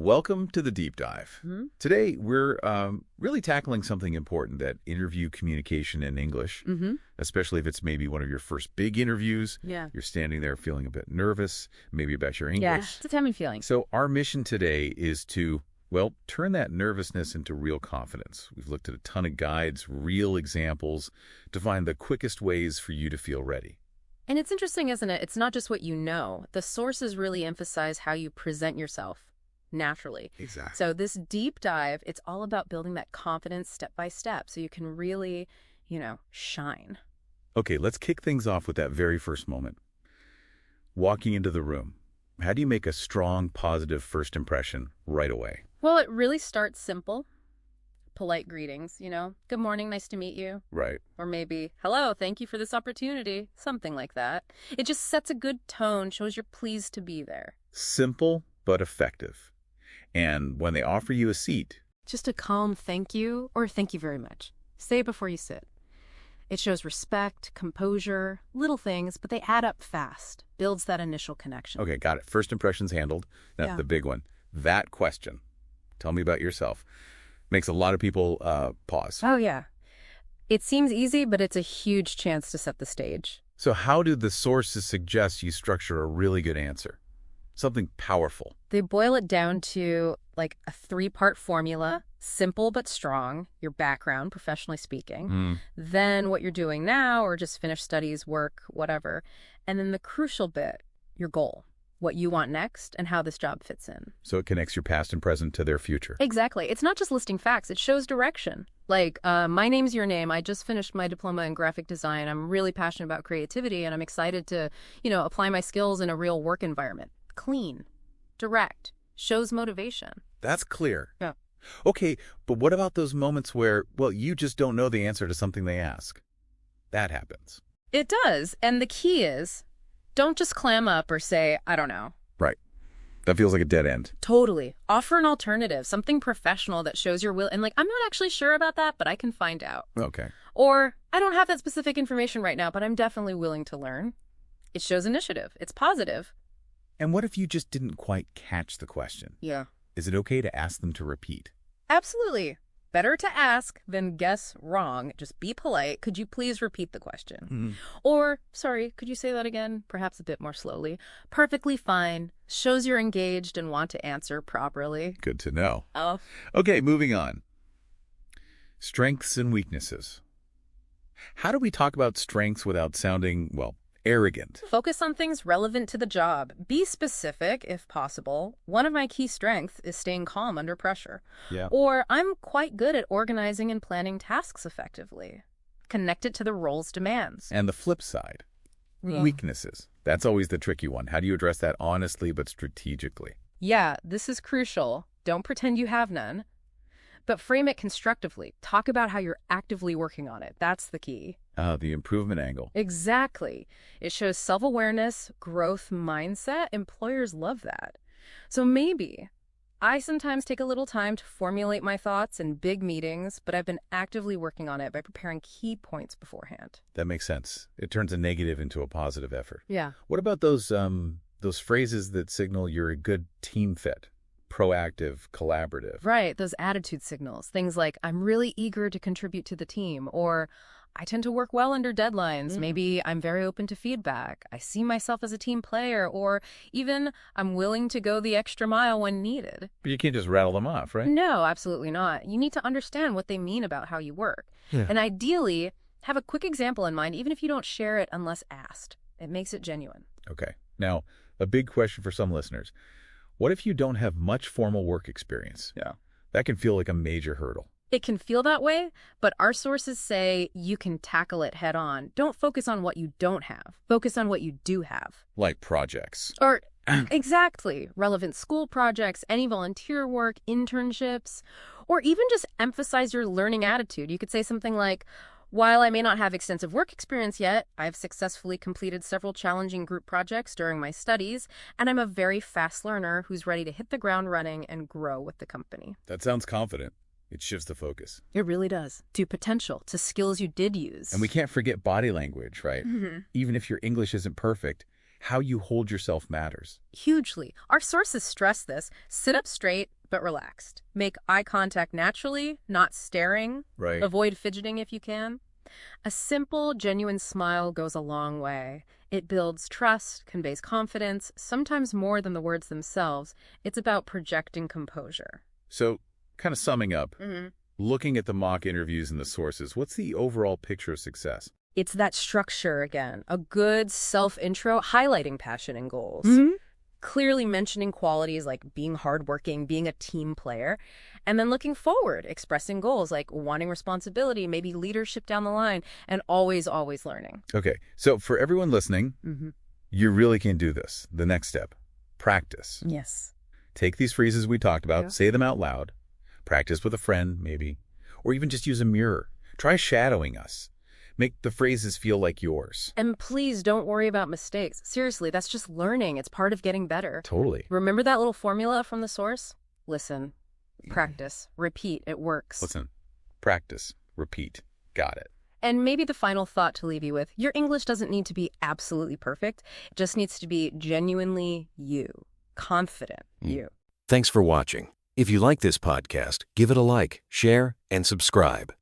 Welcome to the Deep Dive. Hmm? Today, we're really tackling something important, that interview communication in English, especially if it's maybe one of your first big interviews. Yeah. You're standing there feeling a bit nervous, maybe about your English. Yeah, it's a tummy feeling. So our mission today is to, well, turn that nervousness into real confidence. We've looked at a ton of guides, real examples, to find the quickest ways for you to feel ready. And it's interesting, isn't it? It's not just what you know. The sources really emphasize how you present yourself naturally. Exactly. So this deep dive, it's all about building that confidence step by step so you can really, shine. Okay, let's kick things off with that very first moment. Walking into the room. How do you make a strong, positive first impression right away? Well, it really starts simple. Polite greetings, good morning, nice to meet you. Right. Or maybe, hello, thank you for this opportunity. Something like that. It just sets a good tone, shows you're pleased to be there. Simple, but effective. And when they offer you a seat, Just a calm thank you or thank you very much. Say it before you sit. It shows respect, composure, little things, but they add up fast. Builds that initial connection. okay, got it. First impressions handled. Now, Yeah. the big one. That question. Tell me about yourself. Makes a lot of people pause. Oh, yeah. It seems easy, but it's a huge chance to set the stage. So how do the sources suggest you structure a really good answer? Something powerful. They boil it down to like a 3-part formula, simple but strong, your background, professionally speaking, then what you're doing now or just finished studies, work, whatever, and then the crucial bit, your goal, what you want next and how this job fits in. So it connects your past and present to their future. Exactly. It's not just listing facts. It shows direction. Like, my name's your name. I just finished my diploma in graphic design. I'm really passionate about creativity, and I'm excited to, apply my skills in a real work environment. Clean, direct, shows motivation. That's clear. Yeah. Okay, but what about those moments where, well, you just don't know the answer to something they ask? That happens. It does. And the key is, don't just clam up or say, I don't know. Right. That feels like a dead end. Totally. Offer an alternative, something professional that shows your will. And I'm not actually sure about that, but I can find out. Okay. Or, I don't have that specific information right now, but I'm definitely willing to learn. It shows initiative. It's positive. And what if you just didn't quite catch the question? Yeah. Is it okay to ask them to repeat? Absolutely. Better to ask than guess wrong. Just be polite. Could you please repeat the question? Or, sorry, could you say that again? Perhaps a bit more slowly. Perfectly fine. Shows you're engaged and want to answer properly. Good to know. Oh. Okay, moving on. Strengths and weaknesses. How do we talk about strengths without sounding, well, arrogant? Focus on things relevant to the job. Be specific if possible. One of my key strengths is staying calm under pressure. Yeah. Or I'm quite good at organizing and planning tasks effectively. Connect it to the role's demands. And the flip side, Yeah. weaknesses. That's always the tricky one. How do you address that honestly but strategically? Yeah, this is crucial. Don't pretend you have none. But frame it constructively. Talk about how you're actively working on it. That's the key. The improvement angle. Exactly. It shows self-awareness, growth mindset. Employers love that. So maybe I sometimes take a little time to formulate my thoughts in big meetings, but I've been actively working on it by preparing key points beforehand. That makes sense. It turns a negative into a positive effort. Yeah. What about those phrases that signal you're a good team fit? Proactive, collaborative. Right, those attitude signals. Things like, I'm really eager to contribute to the team, or I tend to work well under deadlines. Maybe I'm very open to feedback. I see myself as a team player, or even I'm willing to go the extra mile when needed. But you can't just rattle them off, right? No, absolutely not. You need to understand what they mean about how you work. Yeah. And ideally, have a quick example in mind, even if you don't share it unless asked. It makes it genuine. Okay. Now, a big question for some listeners. What if you don't have much formal work experience? Yeah. That can feel like a major hurdle. It can feel that way, but our sources say you can tackle it head on. Don't focus on what you don't have. Focus on what you do have. Like projects. Or exactly, relevant school projects, any volunteer work, internships, or even just emphasize your learning attitude. You could say something like, while I may not have extensive work experience yet, I've successfully completed several challenging group projects during my studies, and I'm a very fast learner who's ready to hit the ground running and grow with the company. That sounds confident. It shifts the focus. It really does. To potential, to skills you did use. And we can't forget body language, right? Even if your English isn't perfect, how you hold yourself matters. Hugely. Our sources stress this. Sit up straight, but relaxed. Make eye contact naturally, not staring. Right. Avoid fidgeting if you can. A simple, genuine smile goes a long way. It builds trust, conveys confidence, sometimes more than the words themselves. It's about projecting composure. So, kind of summing up, looking at the mock interviews and the sources, what's the overall picture of success? It's that structure again. A good self-intro highlighting passion and goals. Clearly mentioning qualities like being hardworking, being a team player, and then looking forward, expressing goals like wanting responsibility, maybe leadership down the line, and always, always learning. Okay, so for everyone listening, you really can do this. The next step, practice. Yes. Take these phrases we talked about, say them out loud, practice with a friend maybe, or even just use a mirror. Try shadowing us. Make the phrases feel like yours. And please don't worry about mistakes. Seriously, that's just learning. It's part of getting better. Totally. Remember that little formula from the source? Listen, practice, repeat, it works. Listen, practice, repeat. Got it. And maybe the final thought to leave you with, your English doesn't need to be absolutely perfect. It just needs to be genuinely you, confident you. Thanks for watching. If you like this podcast, give it a like, share, and subscribe.